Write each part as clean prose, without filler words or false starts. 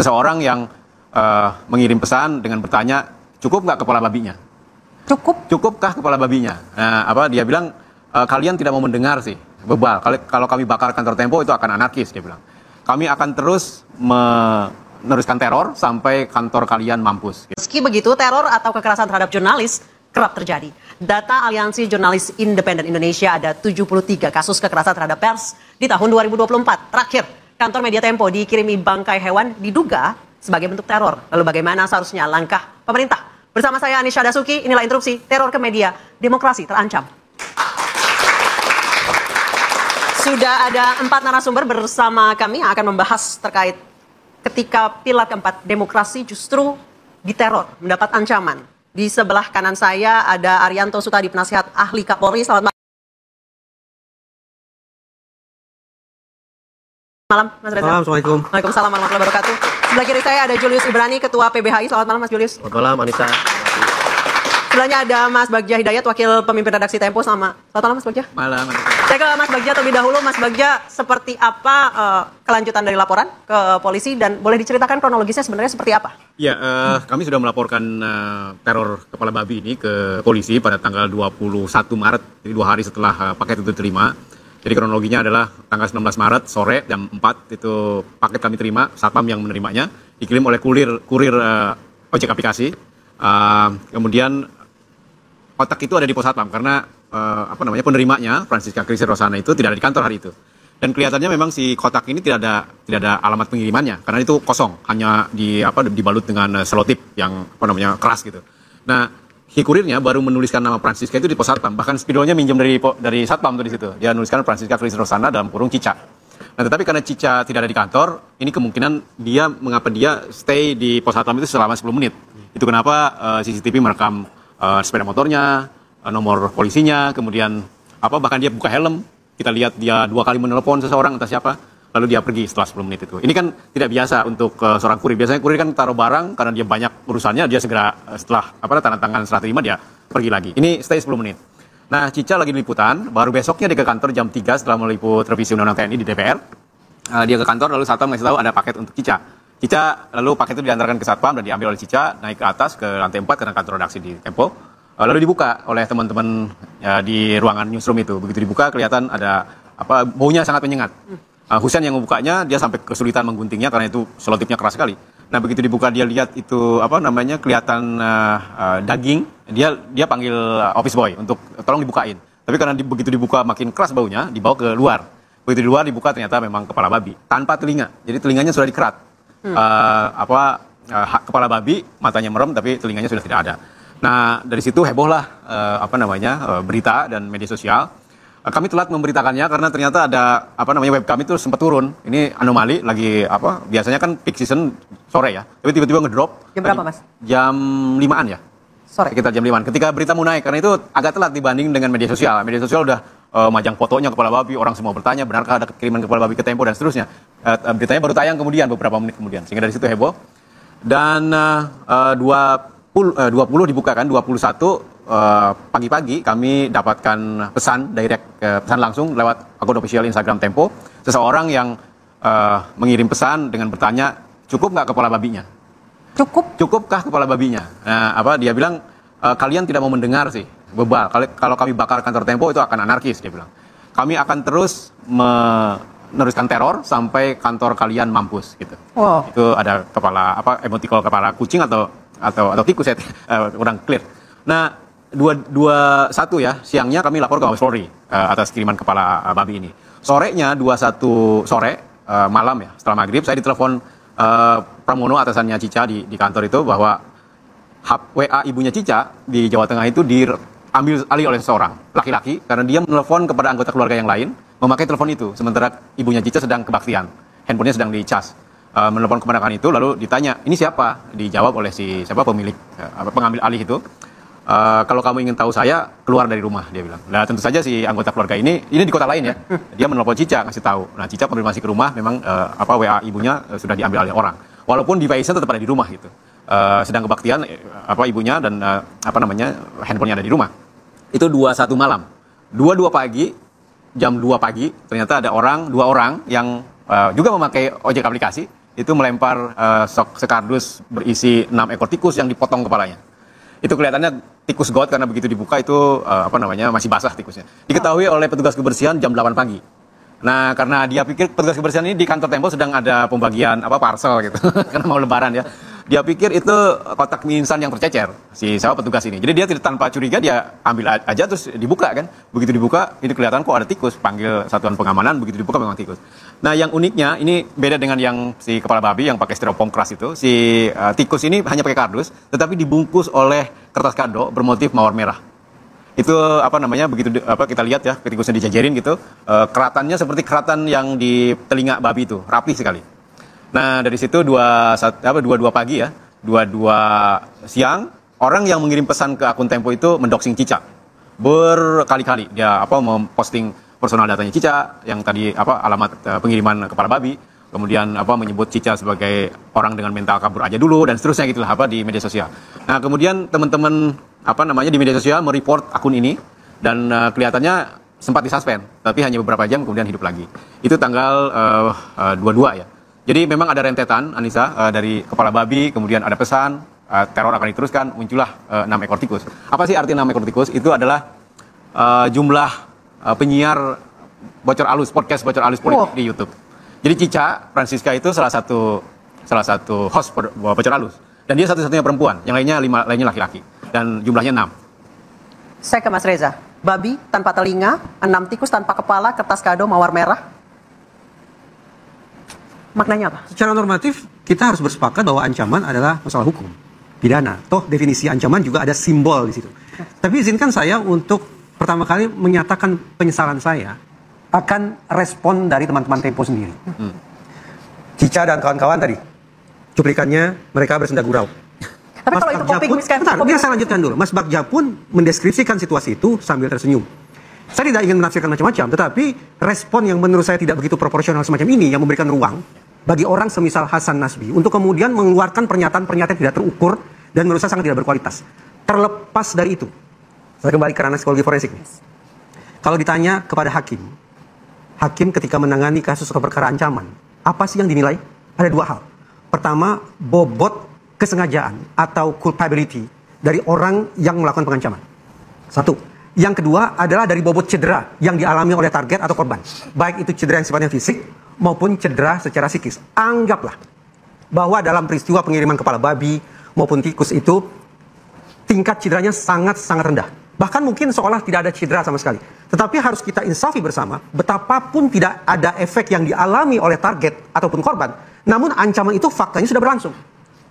seseorang yang mengirim pesan dengan bertanya, cukup nggak kepala babinya? Cukupkah kepala babinya? Nah, dia bilang, kalian tidak mau mendengar sih, bebal. Kalau kami bakar kantor Tempo itu akan anarkis, dia bilang. Kami akan terus meneruskan teror sampai kantor kalian mampus. Meski begitu, teror atau kekerasan terhadap jurnalis kerap terjadi. Data Aliansi Jurnalis Independen Indonesia, ada 73 kasus kekerasan terhadap pers di tahun 2024. Terakhir, kantor Media Tempo dikirimi bangkai hewan diduga sebagai bentuk teror. Lalu bagaimana seharusnya langkah pemerintah? Bersama saya Anisha Dasuki, inilah interupsi teror ke media, demokrasi terancam. Sudah ada 4 narasumber bersama kami yang akan membahas terkait ketika pilar keempat demokrasi justru diteror, mendapat ancaman. Di sebelah kanan saya ada Arianto Sutadi, penasihat ahli Kapolri. Selamat malam, Mas Reza. Assalamualaikum. Waalaikumsalam warahmatullahi wabarakatuh. Sebelah kiri saya ada Julius Ibrani, Ketua PBHI. Selamat malam, Mas Julius. Selamat malam, Anissa. Sebelahnya ada Mas Bagja Hidayat, Wakil Pemimpin Redaksi Tempo. Selamat malam, Mas Bagja. Malam. Saya ke Mas Bagja terlebih dahulu. Mas Bagja, seperti apa kelanjutan dari laporan ke polisi dan boleh diceritakan kronologisnya sebenarnya seperti apa? Ya, kami sudah melaporkan teror kepala babi ini ke polisi pada tanggal 21 Maret, jadi 2 hari setelah paket itu diterima. Jadi kronologinya adalah tanggal 19 Maret sore jam 4 itu paket kami terima, satpam yang menerimanya, dikirim oleh kurir ojek aplikasi. Kemudian kotak itu ada di pos satpam karena penerimanya Francisca Christy Rosana itu tidak ada di kantor hari itu. Dan kelihatannya memang si kotak ini tidak ada alamat pengirimannya karena itu kosong, hanya dibalut dengan selotip yang keras gitu. Nah, si kurirnya baru menuliskan nama Francisca itu di pos satpam, bahkan spidolnya minjem dari satpam tuh di situ. Dia nuliskan Francisca Christy Rosana dalam kurung Cica. Nah, tetapi karena Cica tidak ada di kantor, ini kemungkinan mengapa dia stay di pos satpam itu selama 10 menit. Itu kenapa CCTV merekam sepeda motornya, nomor polisinya, kemudian bahkan dia buka helm. Kita lihat dia 2 kali menelpon seseorang entah siapa, lalu dia pergi setelah 10 menit itu. Ini kan tidak biasa untuk seorang kurir. Biasanya kurir kan taruh barang karena dia banyak urusannya, dia segera setelah tanda tangan serah terima dia pergi lagi. Ini stay 10 menit. Nah, Cica lagi di liputan, baru besoknya dia ke kantor jam 3 setelah meliput revisi Undang-Undang TNI di DPR. Dia ke kantor lalu satpam ngasih tahu ada paket untuk Cica. Lalu paket itu diantarkan ke satpam dan diambil oleh Cica, naik ke atas ke lantai 4 karena kantor redaksi di Tempo. Lalu dibuka oleh teman-teman di ruangan newsroom itu. Begitu dibuka kelihatan ada baunya sangat menyengat. Husein yang membukanya dia sampai kesulitan mengguntingnya karena itu selotipnya keras sekali. Nah, begitu dibuka dia lihat itu kelihatan daging, dia panggil office boy untuk tolong dibukain. Tapi karena begitu dibuka makin keras baunya, dibawa ke luar. Begitu di luar dibuka ternyata memang kepala babi tanpa telinga. Jadi telinganya sudah dikerat. Kepala babi, matanya merem tapi telinganya sudah tidak ada. Nah, dari situ hebohlah berita dan media sosial. Kami telat memberitakannya karena ternyata ada webcam itu sempat turun. Ini anomali lagi biasanya kan peak season sore ya. Tapi tiba-tiba ngedrop. Jam berapa, Mas? Jam 5-an ya. Sore. Sekitar jam 5-an. Ketika berita mau naik karena itu agak telat dibanding dengan media sosial. Media sosial udah majang fotonya kepala babi, orang semua bertanya benarkah ada kiriman kepala babi ke Tempo dan seterusnya. Beritanya baru tayang kemudian beberapa menit kemudian. Sehingga dari situ heboh. Dan 20 dibuka kan, 21 pagi-pagi kami dapatkan pesan pesan langsung lewat akun official Instagram Tempo, seseorang yang mengirim pesan dengan bertanya, cukup nggak kepala babinya? Cukupkah kepala babinya? Nah, dia bilang, kalian tidak mau mendengar sih, bebal. Kalau kami bakar kantor Tempo itu akan anarkis, dia bilang. Kami akan terus meneruskan teror sampai kantor kalian mampus gitu. Wow. Itu ada emotikon kepala kucing atau tikus ya, kurang clear. Nah, 21 ya, siangnya kami lapor ke Mabes Polri atas kiriman kepala babi ini. Sorenya 21 sore malam ya, setelah maghrib saya ditelepon Pramono atasannya Cica di kantor itu bahwa WA ibunya Cica di Jawa Tengah itu diambil alih oleh seseorang laki-laki karena dia menelpon kepada anggota keluarga yang lain memakai telepon itu sementara ibunya Cica sedang kebaktian, handphonenya sedang dicas. Menelpon keponakan itu lalu ditanya ini siapa, dijawab oleh pemilik pengambil alih itu, kalau kamu ingin tahu saya keluar dari rumah, dia bilang. Nah, tentu saja si anggota keluarga ini di kota lain ya, dia menelpon Cica ngasih tahu. Nah, Cica konfirmasi ke rumah memang WA ibunya sudah diambil alih orang, walaupun device-nya tetap ada di rumah gitu, sedang kebaktian ibunya dan handphonenya ada di rumah. Itu 21 malam. 22 pagi, jam 2 pagi ternyata ada dua orang yang juga memakai ojek aplikasi itu melempar sekardus berisi 6 ekor tikus yang dipotong kepalanya. Itu kelihatannya tikus got karena begitu dibuka itu masih basah tikusnya. Diketahui oleh petugas kebersihan jam 8 pagi. Nah, karena dia pikir petugas kebersihan ini di kantor Tempo sedang ada pembagian parcel gitu, karena mau lebaran ya. Dia pikir itu kotak mie instan yang tercecer si petugas ini. Jadi dia tidak tanpa curiga dia ambil aja terus dibuka kan. Begitu dibuka ini kelihatan kok ada tikus. Panggil satuan pengamanan, begitu dibuka memang tikus. Nah, yang uniknya ini beda dengan yang si kepala babi yang pakai styrofoam keras itu. Si tikus ini hanya pakai kardus tetapi dibungkus oleh kertas kado bermotif mawar merah. Itu begitu kita lihat ya tikusnya dijajarin gitu, keratannya seperti keratan yang di telinga babi itu, rapi sekali. Nah, dari situ 22 pagi ya, 22 siang, orang yang mengirim pesan ke akun Tempo itu mendoxing Cica. Berkali-kali dia memposting personal datanya Cica yang tadi alamat pengiriman kepala babi, kemudian menyebut Cica sebagai orang dengan mental kabur aja dulu dan seterusnya gitulah di media sosial. Nah, kemudian teman-teman di media sosial mereport akun ini dan kelihatannya sempat disuspend, tapi hanya beberapa jam kemudian hidup lagi. Itu tanggal 22 ya. Jadi memang ada rentetan, Anissa, dari kepala babi, kemudian ada pesan, teror akan diteruskan, muncullah 6 ekor tikus. Apa sih arti 6 ekor tikus? Itu adalah jumlah penyiar podcast bocor alus politik di YouTube. Jadi Cica Francisca itu salah satu host bocor alus. Dan dia satu-satunya perempuan, yang lainnya laki-laki. Dan jumlahnya 6. Saya ke Mas Reza. Babi tanpa telinga, 6 tikus tanpa kepala, kertas kado mawar merah. Maknanya apa? Secara normatif, kita harus bersepakat bahwa ancaman adalah masalah hukum, pidana. Toh definisi ancaman juga ada simbol di situ. Tapi izinkan saya untuk pertama kali menyatakan penyesalan saya akan respon dari teman-teman Tempo sendiri. Cica dan kawan-kawan tadi, cuplikannya mereka bersenda gurau. Tapi kalau itu kopi kumiskan, biar saya lanjutkan dulu. Mas Bagja pun mendeskripsikan situasi itu sambil tersenyum. Saya tidak ingin menafsirkan macam-macam, tetapi respon yang menurut saya tidak begitu proporsional semacam ini yang memberikan ruang bagi orang semisal Hasan Nasbi untuk kemudian mengeluarkan pernyataan-pernyataan tidak terukur dan menurut saya sangat tidak berkualitas. Terlepas dari itu, saya kembali ke ranah psikologi forensik. Kalau ditanya kepada hakim ketika menangani kasus atau perkara ancaman, apa sih yang dinilai? Ada 2 hal. Pertama, bobot kesengajaan atau culpability dari orang yang melakukan pengancaman. 1. Yang kedua adalah dari bobot cedera yang dialami oleh target atau korban. Baik itu cedera yang sifatnya fisik maupun cedera secara psikis. Anggaplah bahwa dalam peristiwa pengiriman kepala babi maupun tikus itu tingkat cederanya sangat-sangat rendah. Bahkan mungkin seolah tidak ada cedera sama sekali. Tetapi harus kita insafi bersama betapapun tidak ada efek yang dialami oleh target ataupun korban. Namun ancaman itu faktanya sudah berlangsung.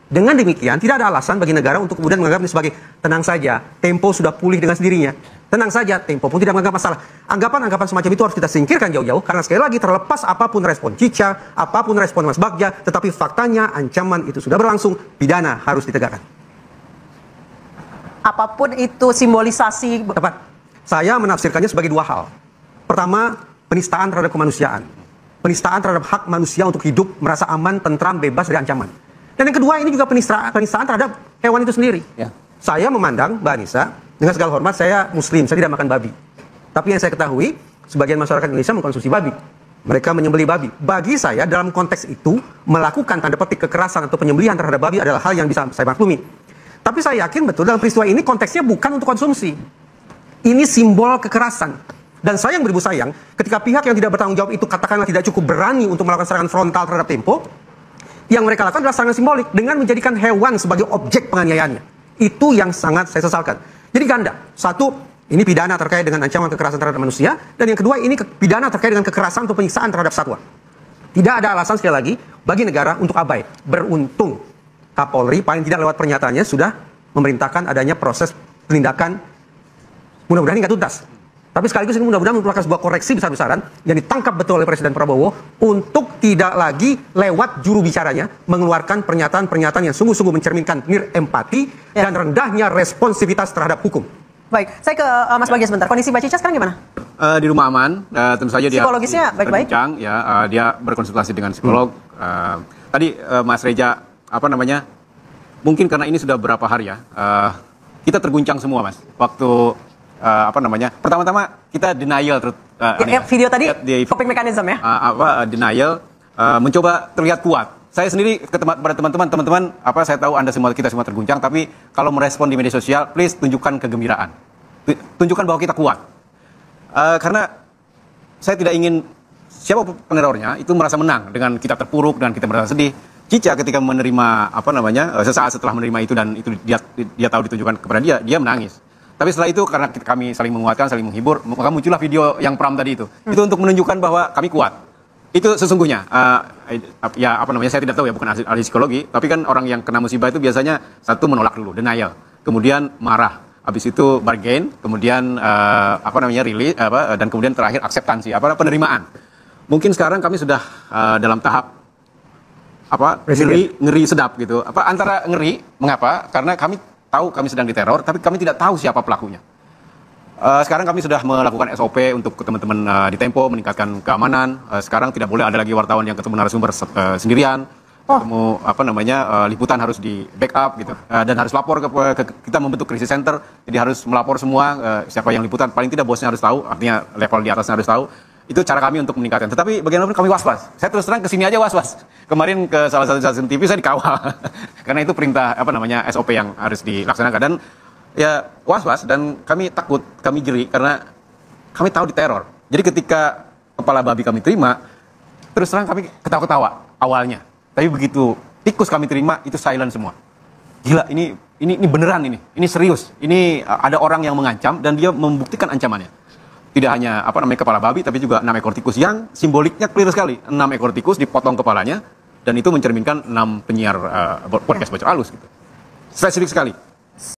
Dengan demikian, tidak ada alasan bagi negara untuk kemudian menganggap ini sebagai tenang saja, Tempo sudah pulih dengan sendirinya. Tenang saja, Tempo pun tidak menganggap masalah. Anggapan-anggapan semacam itu harus kita singkirkan jauh-jauh, karena sekali lagi terlepas apapun respon Cica, apapun respon Mas Bagja, tetapi faktanya ancaman itu sudah berlangsung, pidana harus ditegakkan. Apapun itu simbolisasi. Tepat. Saya menafsirkannya sebagai 2 hal. Pertama, penistaan terhadap kemanusiaan. Penistaan terhadap hak manusia untuk hidup, merasa aman, tentram, bebas dari ancaman. Dan yang kedua, ini juga penistaan terhadap hewan itu sendiri. Ya. Saya memandang, Mbak Anissa, dengan segala hormat, saya Muslim, saya tidak makan babi. Tapi yang saya ketahui, sebagian masyarakat Indonesia mengkonsumsi babi. Mereka menyembelih babi. Bagi saya, dalam konteks itu, melakukan tanda petik kekerasan atau penyembelihan terhadap babi adalah hal yang bisa saya maklumi. Tapi saya yakin betul dalam peristiwa ini konteksnya bukan untuk konsumsi. Ini simbol kekerasan. Dan saya yang beribu sayang, ketika pihak yang tidak bertanggung jawab itu katakanlah tidak cukup berani untuk melakukan serangan frontal terhadap Tempo, yang mereka lakukan adalah serangan simbolik dengan menjadikan hewan sebagai objek penganiayaannya. Itu yang sangat saya sesalkan. Jadi ganda. 1, ini pidana terkait dengan ancaman kekerasan terhadap manusia. Dan yang kedua, ini pidana terkait dengan kekerasan atau penyiksaan terhadap satwa. Tidak ada alasan sekali lagi bagi negara untuk abai. Beruntung Kapolri paling tidak lewat pernyataannya sudah memerintahkan adanya proses penindakan, mudah-mudahan ini nggak tuntas. Tapi sekaligus ini mudah-mudahan merupakan sebuah koreksi besar-besaran yang ditangkap betul oleh Presiden Prabowo untuk tidak lagi lewat juru bicaranya mengeluarkan pernyataan-pernyataan yang sungguh-sungguh mencerminkan empati dan rendahnya responsivitas terhadap hukum. Baik, saya ke Mas Bagja sebentar. Kondisi Mbak Cica sekarang gimana? Di rumah aman, tentu saja dia psikologisnya baik-baik. Ya, dia berkonsultasi dengan psikolog. Tadi Mas Reja mungkin karena ini sudah berapa hari ya, kita terguncang semua Mas. Waktu pertama-tama kita denial video tadi coping mechanism ya. Denial mencoba terlihat kuat saya sendiri pada teman-teman, apa saya tahu kita semua terguncang, tapi kalau merespon di media sosial, please tunjukkan kegembiraan, tunjukkan bahwa kita kuat, karena saya tidak ingin siapa penerornya itu merasa menang dengan kita terpuruk dan kita merasa sedih. Cica ketika menerima sesaat setelah menerima itu dan itu dia tahu ditujukan kepada dia menangis. Tapi setelah itu karena kami saling menguatkan, saling menghibur, maka muncullah video yang Pram tadi itu. Itu untuk menunjukkan bahwa kami kuat. Itu sesungguhnya, saya tidak tahu ya, bukan ahli psikologi, tapi kan orang yang kena musibah itu biasanya satu menolak dulu, denial, kemudian marah, habis itu bargain, kemudian release, dan kemudian terakhir akseptansi, penerimaan. Mungkin sekarang kami sudah dalam tahap ngeri sedap gitu. Antara ngeri, mengapa? Karena kami tahu kami sedang diteror, tapi kami tidak tahu siapa pelakunya. Sekarang kami sudah melakukan SOP untuk teman-teman di Tempo, meningkatkan keamanan. Sekarang tidak boleh ada lagi wartawan yang ketemu narasumber sendirian. Ketemu liputan harus di backup gitu. Dan harus lapor ke kita membentuk krisis center. Jadi harus melapor semua siapa yang liputan. Paling tidak bosnya harus tahu, artinya level di atasnya harus tahu. Itu cara kami untuk meningkatkan. Tetapi bagaimanapun kami was-was. Saya terus terang kesini aja was-was. Kemarin ke salah satu stasiun TV saya dikawal. Karena itu perintah SOP yang harus dilaksanakan. Dan ya was-was dan kami takut, kami jeri karena kami tahu diteror. Jadi ketika kepala babi kami terima, terus terang kami ketawa-ketawa awalnya. Tapi begitu tikus kami terima, itu silent semua. Gila, ini beneran ini serius. Ini ada orang yang mengancam dan dia membuktikan ancamannya. Tidak hanya kepala babi, tapi juga 6 ekor tikus yang simboliknya clear sekali. 6 ekor tikus dipotong kepalanya dan itu mencerminkan 6 penyiar podcast Bocor Halus gitu. Spesifik sekali.